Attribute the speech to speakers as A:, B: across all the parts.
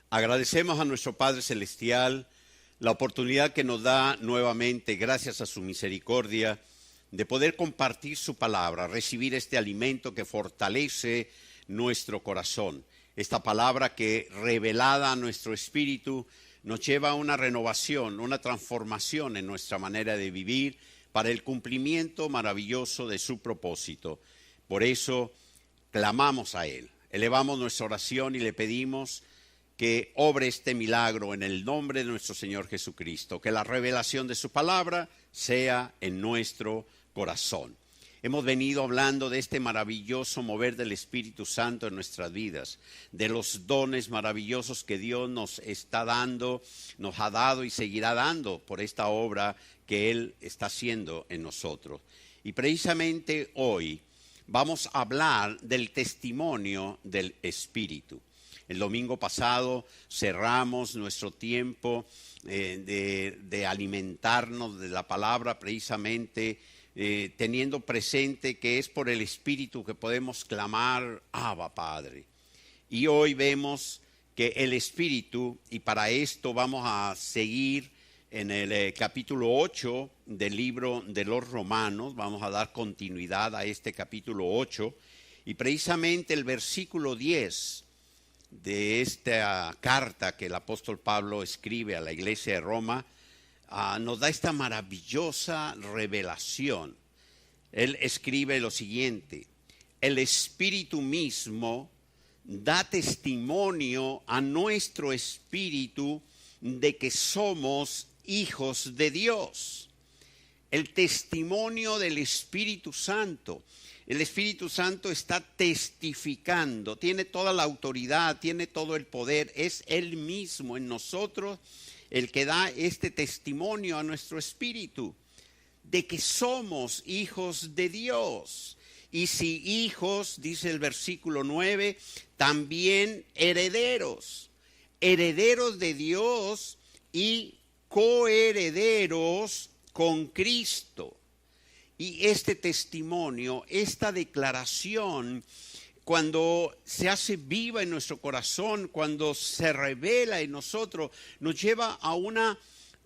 A: Agradecemos a nuestro Padre Celestial la oportunidad que nos da nuevamente, gracias a su misericordia, de poder compartir su palabra, recibir este alimento que fortalece nuestro corazón. Esta palabra que, revelada a nuestro espíritu, nos lleva a una renovación, una transformación en nuestra manera de vivir para el cumplimiento maravilloso de su propósito. Por eso, clamamos a Él, elevamos nuestra oración y le pedimos que obre este milagro en el nombre de nuestro Señor Jesucristo, que la revelación de su palabra sea en nuestro corazón. Hemos venido hablando de este maravilloso mover del Espíritu Santo en nuestras vidas, de los dones maravillosos que Dios nos está dando, nos ha dado y seguirá dando por esta obra que Él está haciendo en nosotros. Y precisamente hoy vamos a hablar del testimonio del Espíritu. El domingo pasado cerramos nuestro tiempo de alimentarnos de la palabra precisamente teniendo presente que es por el Espíritu que podemos clamar, Abba Padre. Y hoy vemos que el Espíritu, y para esto vamos a seguir en el capítulo 8 del libro de los Romanos, vamos a dar continuidad a este capítulo 8, y precisamente el versículo 10 de esta carta que el apóstol Pablo escribe a la iglesia de Roma, nos da esta maravillosa revelación. Él escribe lo siguiente: el Espíritu mismo da testimonio a nuestro espíritu de que somos hijos de Dios. El testimonio del Espíritu Santo. El Espíritu Santo está testificando, tiene toda la autoridad, tiene todo el poder, es Él mismo en nosotros el que da este testimonio a nuestro espíritu de que somos hijos de Dios. Y si hijos, dice el versículo 9, también herederos, herederos de Dios y coherederos con Cristo. Y este testimonio, esta declaración, cuando se hace viva en nuestro corazón, cuando se revela en nosotros, nos lleva a una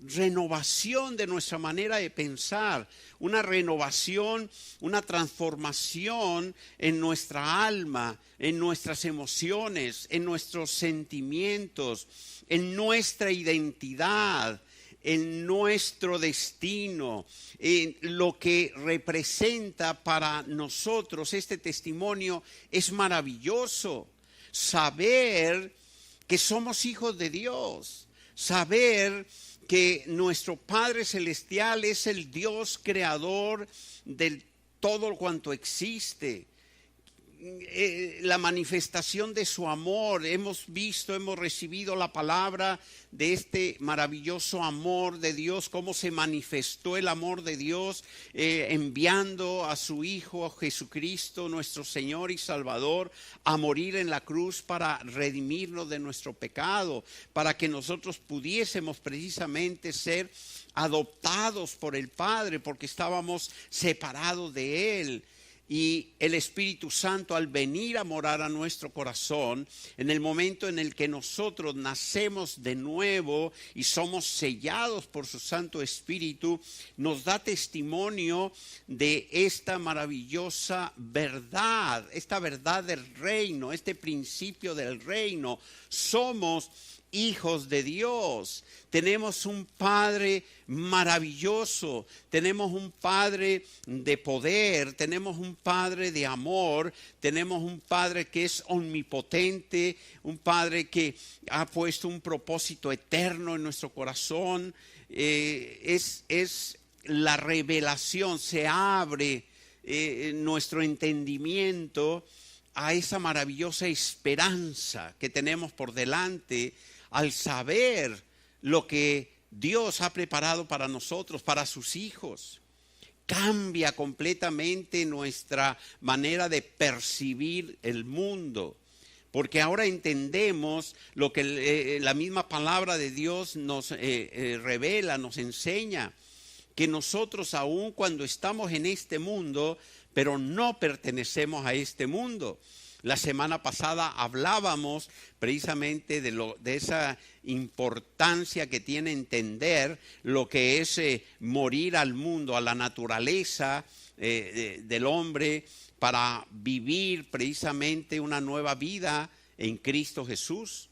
A: renovación de nuestra manera de pensar, una renovación, una transformación en nuestra alma, en nuestras emociones, en nuestros sentimientos, en nuestra identidad, en nuestro destino, en lo que representa para nosotros este testimonio. Es maravilloso saber que somos hijos de Dios, saber que nuestro Padre Celestial es el Dios creador de todo cuanto existe. La manifestación de su amor, hemos visto, hemos recibido la palabra de este maravilloso amor de Dios, cómo se manifestó el amor de Dios enviando a su Hijo Jesucristo, nuestro Señor y Salvador, a morir en la cruz para redimirnos de nuestro pecado, para que nosotros pudiésemos precisamente ser adoptados por el Padre, porque estábamos separados de Él. Y el Espíritu Santo, al venir a morar a nuestro corazón, en el momento en el que nosotros nacemos de nuevo y somos sellados por su Santo Espíritu, nos da testimonio de esta maravillosa verdad, esta verdad del reino, este principio del reino. Somos hijos de Dios, tenemos un Padre maravilloso, tenemos un Padre de poder, tenemos un Padre de amor, tenemos un Padre que es omnipotente, un Padre que ha puesto un propósito eterno en nuestro corazón. Es la revelación, se abre nuestro entendimiento a esa maravillosa esperanza que tenemos por delante al saber lo que Dios ha preparado para nosotros, para sus hijos. Cambia completamente nuestra manera de percibir el mundo, porque ahora entendemos lo que la misma palabra de Dios nos revela, nos enseña, que nosotros aun cuando estamos en este mundo, pero no pertenecemos a este mundo. La semana pasada hablábamos precisamente de esa importancia que tiene entender lo que es morir al mundo, a la naturaleza del hombre, para vivir precisamente una nueva vida en Cristo Jesús.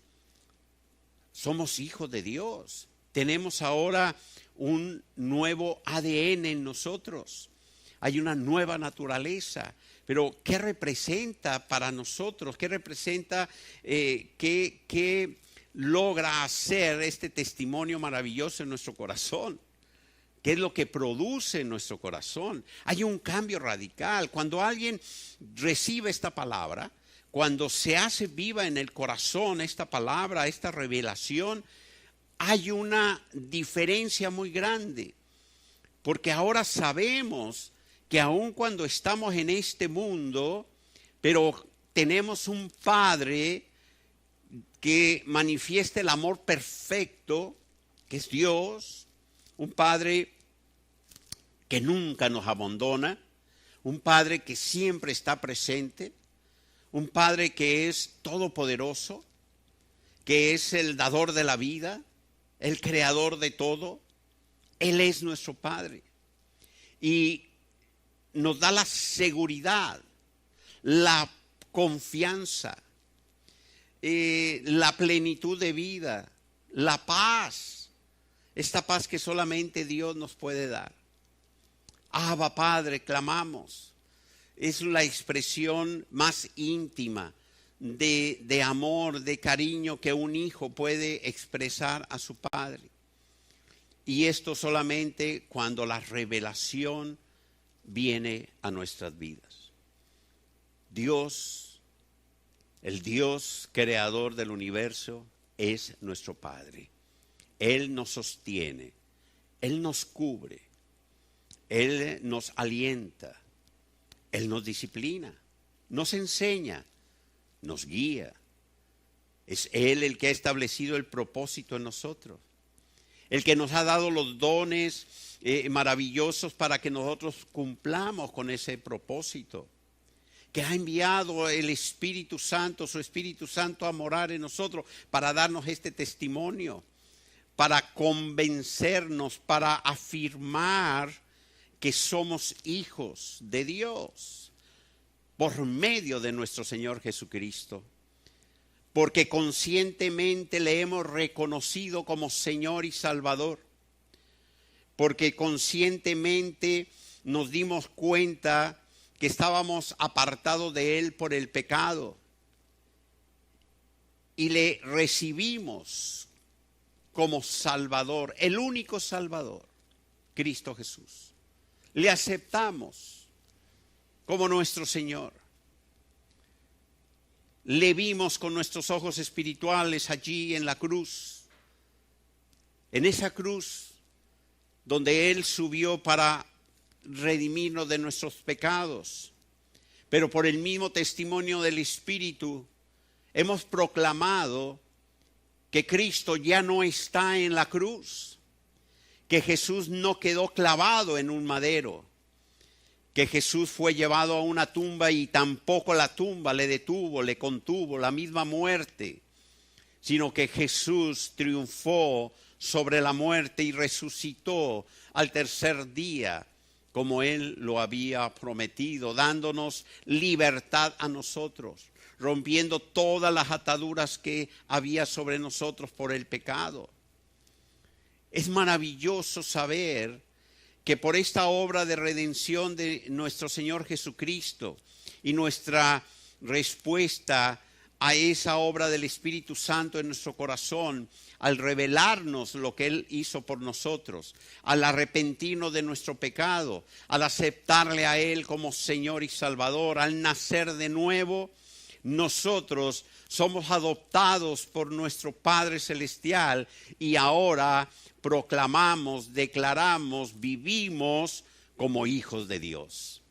A: Somos hijos de Dios. Tenemos ahora un nuevo ADN en nosotros. Hay una nueva naturaleza. Pero ¿qué representa para nosotros? ¿Qué representa? ¿Qué logra hacer este testimonio maravilloso en nuestro corazón? ¿Qué es lo que produce en nuestro corazón? Hay un cambio radical. Cuando alguien recibe esta palabra, cuando se hace viva en el corazón esta palabra, esta revelación, hay una diferencia muy grande. Porque ahora sabemos que aun cuando estamos en este mundo, pero tenemos un Padre que manifiesta el amor perfecto, que es Dios, un Padre que nunca nos abandona, un Padre que siempre está presente, un Padre que es todopoderoso, que es el dador de la vida, el creador de todo. Él es nuestro Padre. Y nos da la seguridad, la confianza, la plenitud de vida, la paz. Esta paz que solamente Dios nos puede dar. Abba, Padre, clamamos. Es la expresión más íntima de amor, de cariño que un hijo puede expresar a su padre. Y esto solamente cuando la revelación viene a nuestras vidas. Dios, el Dios creador del universo, es nuestro Padre. Él nos sostiene, Él nos cubre, Él nos alienta, Él nos disciplina, nos enseña, nos guía. Es Él el que ha establecido el propósito en nosotros, el que nos ha dado los dones maravillosos para que nosotros cumplamos con ese propósito, que ha enviado el Espíritu Santo, su Espíritu Santo a morar en nosotros para darnos este testimonio, para convencernos, para afirmar que somos hijos de Dios por medio de nuestro Señor Jesucristo, porque conscientemente le hemos reconocido como Señor y Salvador, porque conscientemente nos dimos cuenta que estábamos apartados de Él por el pecado y le recibimos como Salvador, el único Salvador, Cristo Jesús. Le aceptamos como nuestro Señor. Le vimos con nuestros ojos espirituales allí en la cruz, en esa cruz donde Él subió para redimirnos de nuestros pecados. Pero por el mismo testimonio del Espíritu hemos proclamado que Cristo ya no está en la cruz, que Jesús no quedó clavado en un madero, que Jesús fue llevado a una tumba y tampoco la tumba le detuvo, le contuvo la misma muerte, sino que Jesús triunfó sobre la muerte y resucitó al tercer día, como Él lo había prometido, dándonos libertad a nosotros, rompiendo todas las ataduras que había sobre nosotros por el pecado. Es maravilloso saber que por esta obra de redención de nuestro Señor Jesucristo y nuestra respuesta a esa obra del Espíritu Santo en nuestro corazón, al revelarnos lo que Él hizo por nosotros, al arrepentirnos de nuestro pecado, al aceptarle a Él como Señor y Salvador, al nacer de nuevo, nosotros somos adoptados por nuestro Padre Celestial y ahora proclamamos, declaramos, vivimos como hijos de Dios,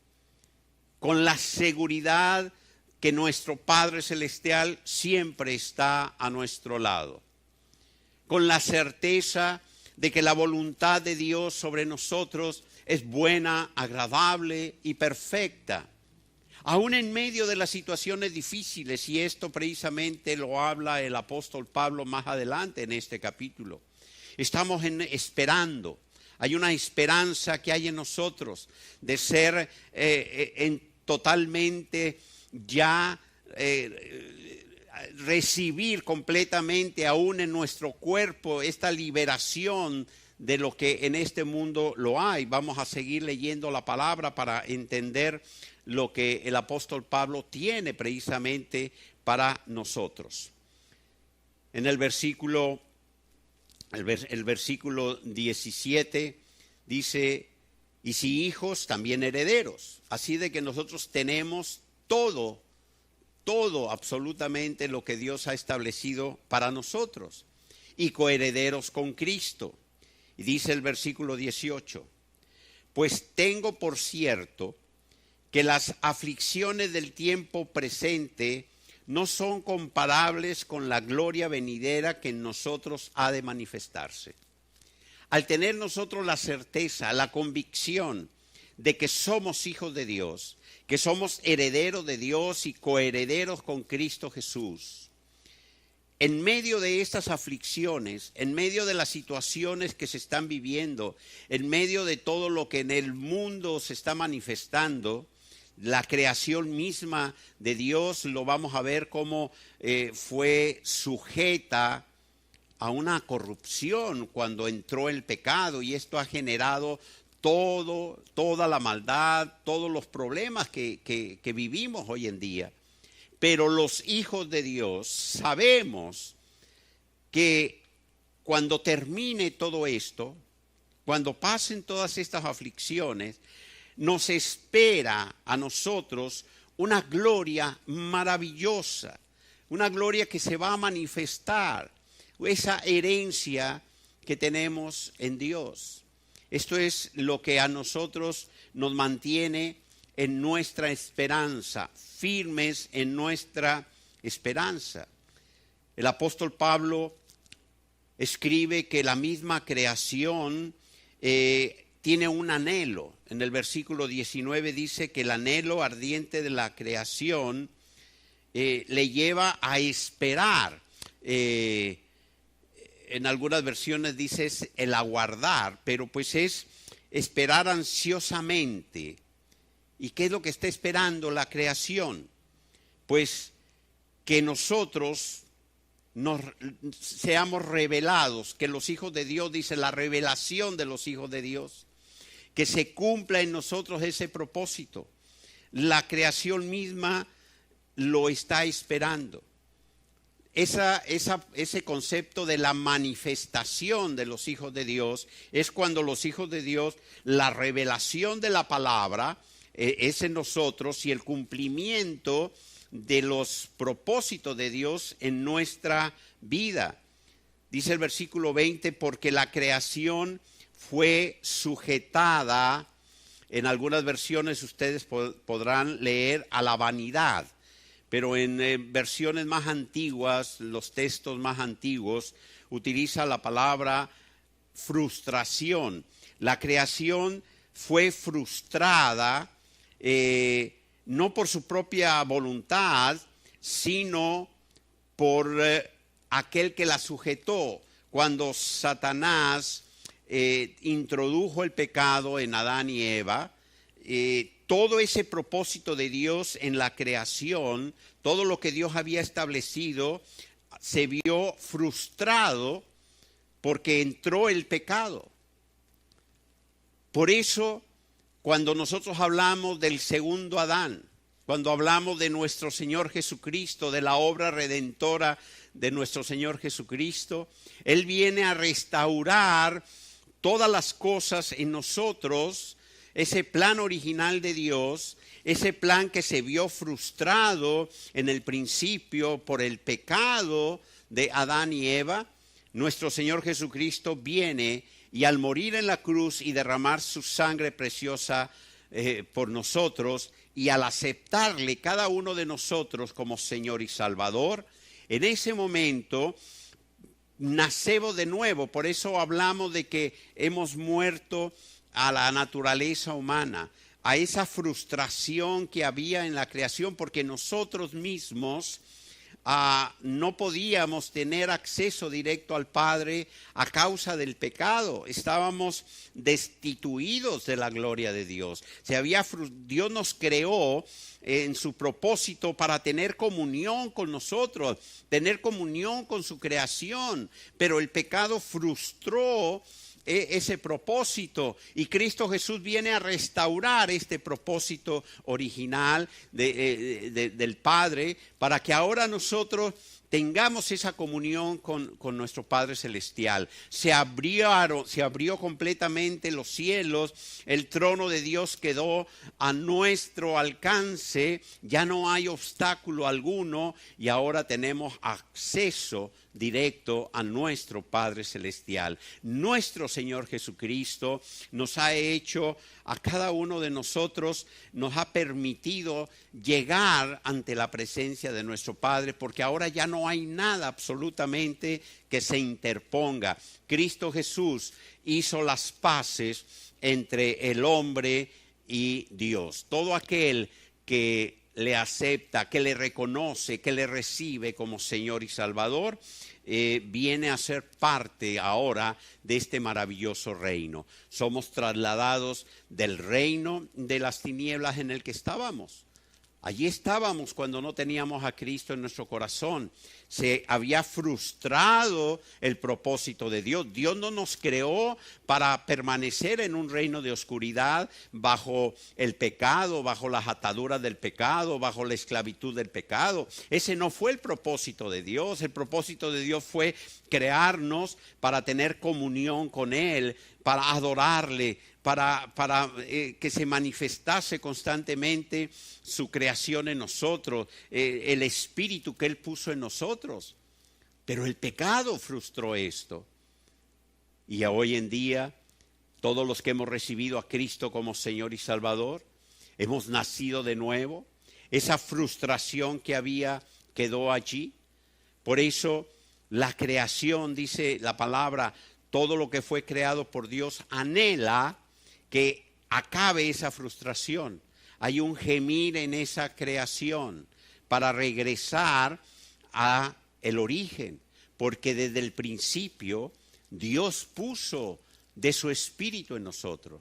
A: con la seguridad que nuestro Padre Celestial siempre está a nuestro lado, con la certeza de que la voluntad de Dios sobre nosotros es buena, agradable y perfecta. Aún en medio de las situaciones difíciles, y esto precisamente lo habla el apóstol Pablo más adelante en este capítulo. Estamos esperando. Hay una esperanza que hay en nosotros de ser totalmente ya recibir completamente aún en nuestro cuerpo esta liberación de lo que en este mundo lo hay. Vamos a seguir leyendo la palabra para entender lo que el apóstol Pablo tiene precisamente para nosotros. En el versículo 17 dice, y si hijos, también herederos. Así de que nosotros tenemos todo absolutamente lo que Dios ha establecido para nosotros. Y coherederos con Cristo. Y dice el versículo 18, pues tengo por cierto que las aflicciones del tiempo presente no son comparables con la gloria venidera que en nosotros ha de manifestarse. Al tener nosotros la certeza, la convicción de que somos hijos de Dios, que somos herederos de Dios y coherederos con Cristo Jesús, en medio de estas aflicciones, en medio de las situaciones que se están viviendo, en medio de todo lo que en el mundo se está manifestando, la creación misma de Dios, lo vamos a ver cómo fue sujeta a una corrupción cuando entró el pecado, y esto ha generado toda la maldad, todos los problemas que vivimos hoy en día. Pero los hijos de Dios sabemos que cuando termine todo esto, cuando pasen todas estas aflicciones, nos espera a nosotros una gloria maravillosa, una gloria que se va a manifestar, esa herencia que tenemos en Dios. Esto es lo que a nosotros nos mantiene en nuestra esperanza, firmes en nuestra esperanza. El apóstol Pablo escribe que la misma creación tiene un anhelo. En el versículo 19 dice que el anhelo ardiente de la creación le lleva a esperar. En algunas versiones dice el aguardar, pero pues es esperar ansiosamente. ¿Y qué es lo que está esperando la creación? Pues que nosotros seamos revelados, que los hijos de Dios, dice la revelación de los hijos de Dios, que se cumpla en nosotros ese propósito. La creación misma lo está esperando. Ese concepto de la manifestación de los hijos de Dios es cuando los hijos de Dios, la revelación de la palabra es en nosotros y el cumplimiento de los propósitos de Dios en nuestra vida. Dice el versículo 20, porque la creación fue sujetada, en algunas versiones ustedes podrán leer a la vanidad, pero en versiones más antiguas, los textos más antiguos, utiliza la palabra frustración. La creación fue frustrada no por su propia voluntad, sino por aquel que la sujetó. Cuando Satanás introdujo el pecado en Adán y Eva, todo ese propósito de Dios en la creación, todo lo que Dios había establecido, se vio frustrado porque entró el pecado. Por eso, cuando nosotros hablamos del segundo Adán, cuando hablamos de nuestro Señor Jesucristo, de la obra redentora de nuestro Señor Jesucristo, Él viene a restaurar todas las cosas en nosotros, ese plan original de Dios, ese plan que se vio frustrado en el principio por el pecado de Adán y Eva. Nuestro Señor Jesucristo viene y al morir en la cruz y derramar su sangre preciosa por nosotros, y al aceptarle cada uno de nosotros como Señor y Salvador, en ese momento nacemos de nuevo. Por eso hablamos de que hemos muerto a la naturaleza humana. a esa frustración que había en la creación, porque nosotros mismos no podíamos tener acceso directo al Padre a causa del pecado. Estábamos destituidos de la gloria de Dios. Dios nos creó en su propósito para tener comunión con nosotros, tener comunión con su creación, pero el pecado frustró ese propósito, y Cristo Jesús viene a restaurar este propósito original del Padre, para que ahora nosotros tengamos esa comunión con nuestro Padre Celestial. Se abrió completamente los cielos, el trono de Dios quedó a nuestro alcance, ya no hay obstáculo alguno, y ahora tenemos acceso directo a nuestro Padre Celestial. Nuestro Señor Jesucristo nos ha hecho, a cada uno de nosotros, nos ha permitido llegar ante la presencia de nuestro Padre, porque ahora ya no hay nada absolutamente que se interponga. Cristo Jesús hizo las paces entre el hombre y Dios. Todo aquel que le acepta, que le reconoce, que le recibe como Señor y Salvador, viene a ser parte ahora de este maravilloso reino. Somos trasladados del reino de las tinieblas en el que estábamos. Allí estábamos cuando no teníamos a Cristo en nuestro corazón. Se había frustrado el propósito de Dios. Dios no nos creó para permanecer en un reino de oscuridad, bajo el pecado, bajo las ataduras del pecado, bajo la esclavitud del pecado. Ese no fue el propósito de Dios. El propósito de Dios fue crearnos para tener comunión con Él, para adorarle, para que se manifestase constantemente su creación en nosotros, el espíritu que Él puso en nosotros. Pero el pecado frustró esto. Y hoy en día, todos los que hemos recibido a Cristo como Señor y Salvador, hemos nacido de nuevo. Esa frustración que había quedó allí. Por eso la creación, dice la palabra, todo lo que fue creado por Dios anhela que acabe esa frustración. Hay un gemir en esa creación para regresar a el origen, porque desde el principio Dios puso de su espíritu en nosotros.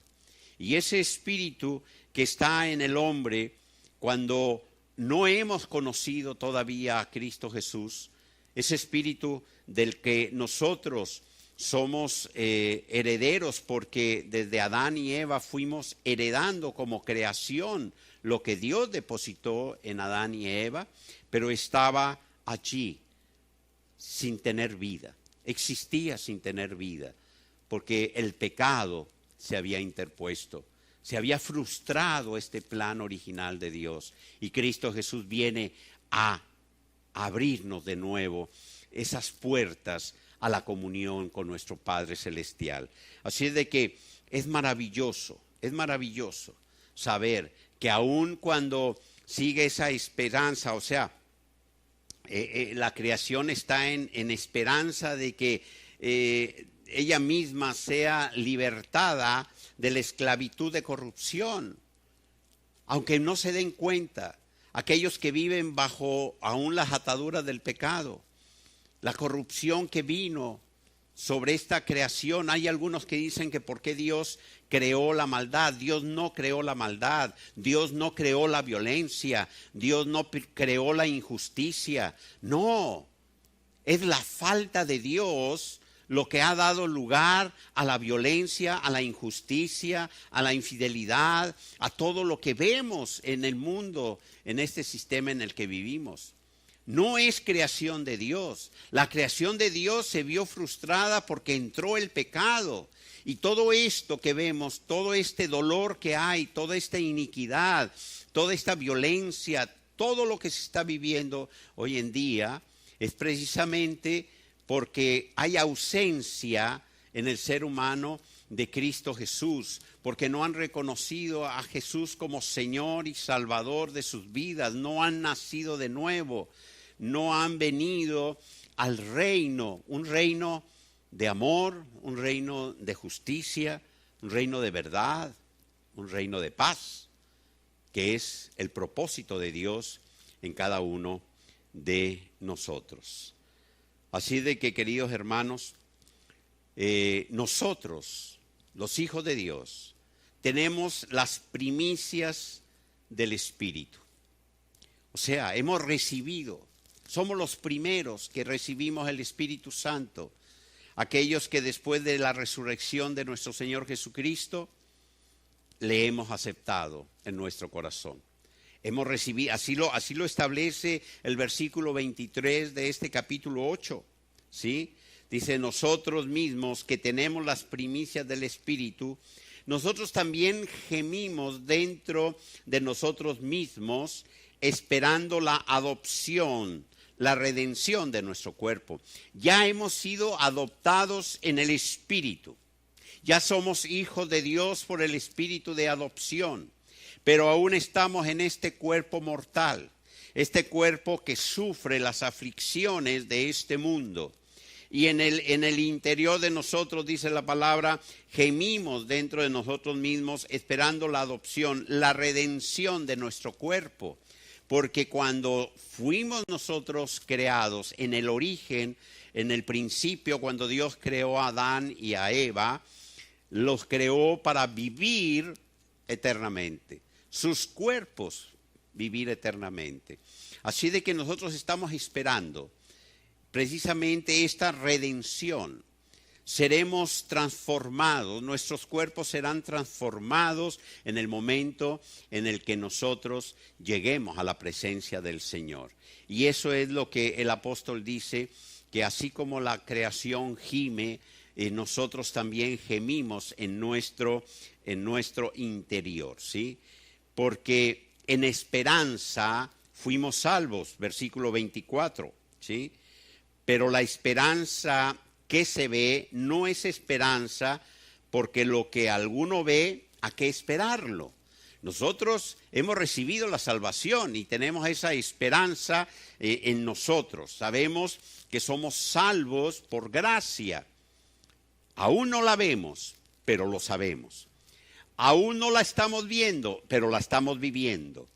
A: Y ese espíritu que está en el hombre, cuando no hemos conocido todavía a Cristo Jesús, ese espíritu del que nosotros somos herederos, porque desde Adán y Eva fuimos heredando como creación lo que Dios depositó en Adán y Eva, pero estaba allí sin tener vida, existía sin tener vida, porque el pecado se había interpuesto, se había frustrado este plan original de Dios, y Cristo Jesús viene a abrirnos de nuevo esas puertas a la comunión con nuestro Padre Celestial. Así es de que es maravilloso saber que aun cuando sigue esa esperanza, o sea, la creación está en esperanza de que ella misma sea libertada de la esclavitud de corrupción, aunque no se den cuenta, aquellos que viven bajo aún las ataduras del pecado, la corrupción que vino sobre esta creación. Hay algunos que dicen que por qué Dios creó la maldad. Dios no creó la maldad, Dios no creó la violencia, Dios no creó la injusticia. No, es la falta de Dios lo que ha dado lugar a la violencia, a la injusticia, a la infidelidad, a todo lo que vemos en el mundo, en este sistema en el que vivimos. No es creación de Dios. La creación de Dios se vio frustrada porque entró el pecado. Y todo esto que vemos, todo este dolor que hay, toda esta iniquidad, toda esta violencia, todo lo que se está viviendo hoy en día, es precisamente porque hay ausencia en el ser humano de Cristo Jesús, porque no han reconocido a Jesús como Señor y Salvador de sus vidas, no han nacido de nuevo. No han venido al reino, un reino de amor, un reino de justicia, un reino de verdad, un reino de paz. que es el propósito de Dios en cada uno de nosotros. Así de que, queridos hermanos, nosotros, los hijos de Dios, tenemos las primicias del Espíritu. O sea, hemos recibido, somos los primeros que recibimos el Espíritu Santo, aquellos que después de la resurrección de nuestro Señor Jesucristo, le hemos aceptado en nuestro corazón. Hemos recibido, así lo establece el versículo 23 de este capítulo 8, ¿sí? Dice, nosotros mismos que tenemos las primicias del Espíritu, nosotros también gemimos dentro de nosotros mismos, esperando la adopción, la redención de nuestro cuerpo. Ya hemos sido adoptados en el Espíritu. Ya somos hijos de Dios por el Espíritu de adopción, pero aún estamos en este cuerpo mortal, este cuerpo que sufre las aflicciones de este mundo. Y en el interior de nosotros, dice la palabra, gemimos dentro de nosotros mismos esperando la adopción, la redención de nuestro cuerpo. Porque cuando fuimos nosotros creados en el origen, en el principio, cuando Dios creó a Adán y a Eva, los creó para vivir eternamente, sus cuerpos vivir eternamente. Así de que nosotros estamos esperando precisamente esta redención. Seremos transformados, nuestros cuerpos serán transformados en el momento en el que nosotros lleguemos a la presencia del Señor. Y eso es lo que el apóstol dice, que así como la creación gime, nosotros también gemimos en nuestro interior, ¿sí? Porque en esperanza fuimos salvos, versículo 24, ¿sí? Pero la esperanza que se ve no es esperanza, porque lo que alguno ve, ¿a qué esperarlo? Nosotros hemos recibido la salvación y tenemos esa esperanza en nosotros. Sabemos que somos salvos por gracia. Aún no la vemos, pero lo sabemos. Aún no la estamos viendo, pero la estamos viviendo.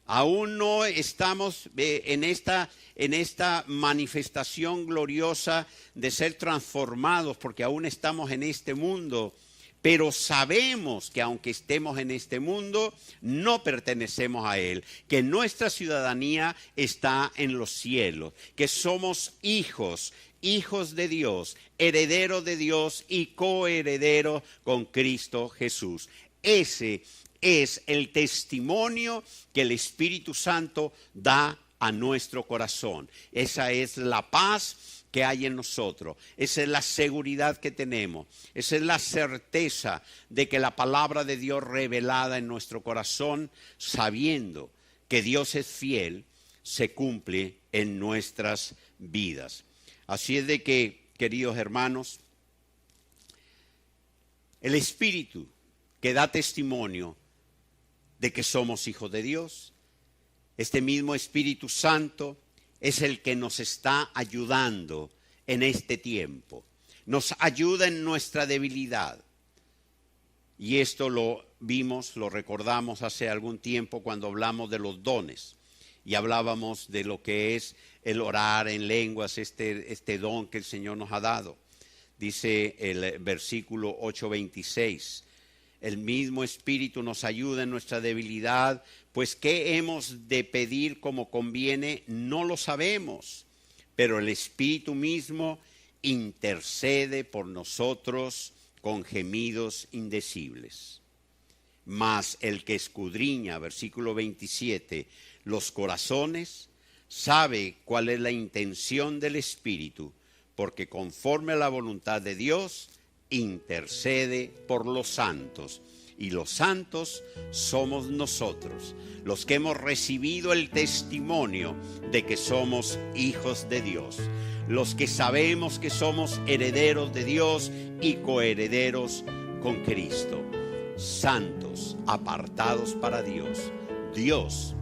A: Aún no estamos en esta manifestación gloriosa de ser transformados, porque aún estamos en este mundo. Pero sabemos que aunque estemos en este mundo, no pertenecemos a él, que nuestra ciudadanía está en los cielos, que somos hijos de Dios, herederos de Dios y coherederos con Cristo Jesús. Ese es el testimonio que el Espíritu Santo da a nuestro corazón. Esa es la paz que hay en nosotros. Esa es la seguridad que tenemos. Esa es la certeza de que la palabra de Dios revelada en nuestro corazón, sabiendo que Dios es fiel, se cumple en nuestras vidas. Así es de que, queridos hermanos, el Espíritu que da testimonio de que somos hijos de Dios, este mismo Espíritu Santo es el que nos está ayudando en este tiempo. Nos ayuda en nuestra debilidad. Y esto lo vimos, lo recordamos hace algún tiempo cuando hablamos de los dones. Y hablábamos de lo que es el orar en lenguas, este don que el Señor nos ha dado. Dice el versículo 8:26. El mismo Espíritu nos ayuda en nuestra debilidad, pues qué hemos de pedir como conviene, no lo sabemos, pero el Espíritu mismo intercede por nosotros con gemidos indecibles. Mas el que escudriña, versículo 27, los corazones, sabe cuál es la intención del Espíritu, porque conforme a la voluntad de Dios, intercede por los santos. Y los santos somos nosotros, los que hemos recibido el testimonio de que somos hijos de Dios, los que sabemos que somos herederos de Dios y coherederos con Cristo, santos, apartados para Dios. Dios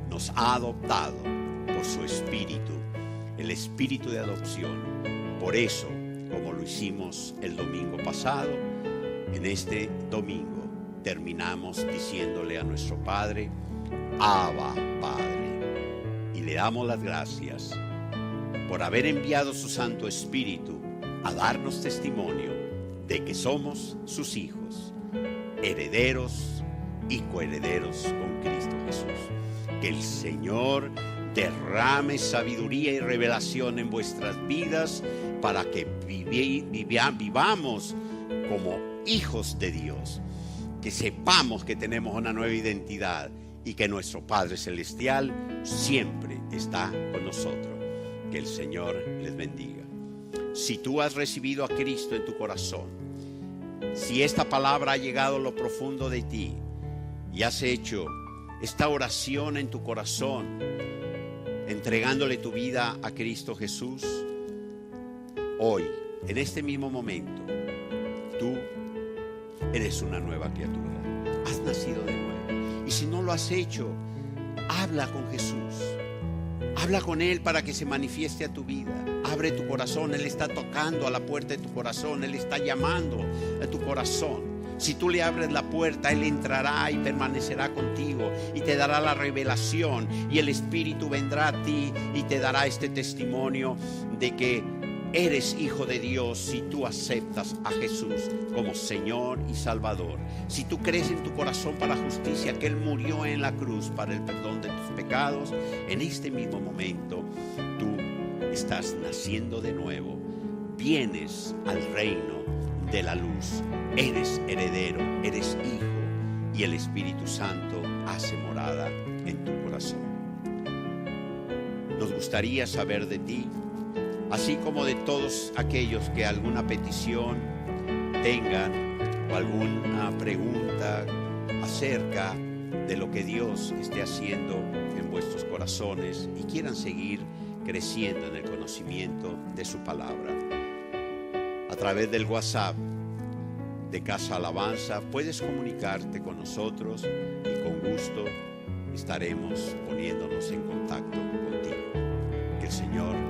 A: nos ha adoptado por su Espíritu, el Espíritu de adopción. Por eso, como lo hicimos el domingo pasado, en este domingo terminamos diciéndole a nuestro Padre, Abba, Padre. Y le damos las gracias por haber enviado su Santo Espíritu a darnos testimonio de que somos sus hijos, herederos y coherederos con Cristo Jesús. Que el Señor derrame sabiduría y revelación en vuestras vidas para que vivamos como hijos de Dios, que sepamos que tenemos una nueva identidad y que nuestro Padre Celestial siempre está con nosotros. Que el Señor les bendiga. Si tú has recibido a Cristo en tu corazón, si esta palabra ha llegado a lo profundo de ti y has hecho esta oración en tu corazón, entregándole tu vida a Cristo Jesús, hoy, en este mismo momento, tú eres una nueva criatura. Has nacido de nuevo. Y si no lo has hecho, habla con Jesús. Habla con Él para que se manifieste a tu vida. Abre tu corazón. Él está tocando a la puerta de tu corazón. Él está llamando a tu corazón. Si tú le abres la puerta, Él entrará y permanecerá contigo y te dará la revelación, y el Espíritu vendrá a ti y te dará este testimonio de que eres hijo de Dios si tú aceptas a Jesús como Señor y Salvador. Si tú crees en tu corazón para la justicia, que Él murió en la cruz para el perdón de tus pecados, en este mismo momento tú estás naciendo de nuevo. Vienes al reino de la luz. Eres heredero, eres hijo, y el Espíritu Santo hace morada en tu corazón. Nos gustaría saber de ti, así como de todos aquellos que alguna petición tengan o alguna pregunta acerca de lo que Dios esté haciendo en vuestros corazones y quieran seguir creciendo en el conocimiento de su palabra. A través del WhatsApp de Casa Alabanza puedes comunicarte con nosotros y con gusto estaremos poniéndonos en contacto contigo. Que el Señor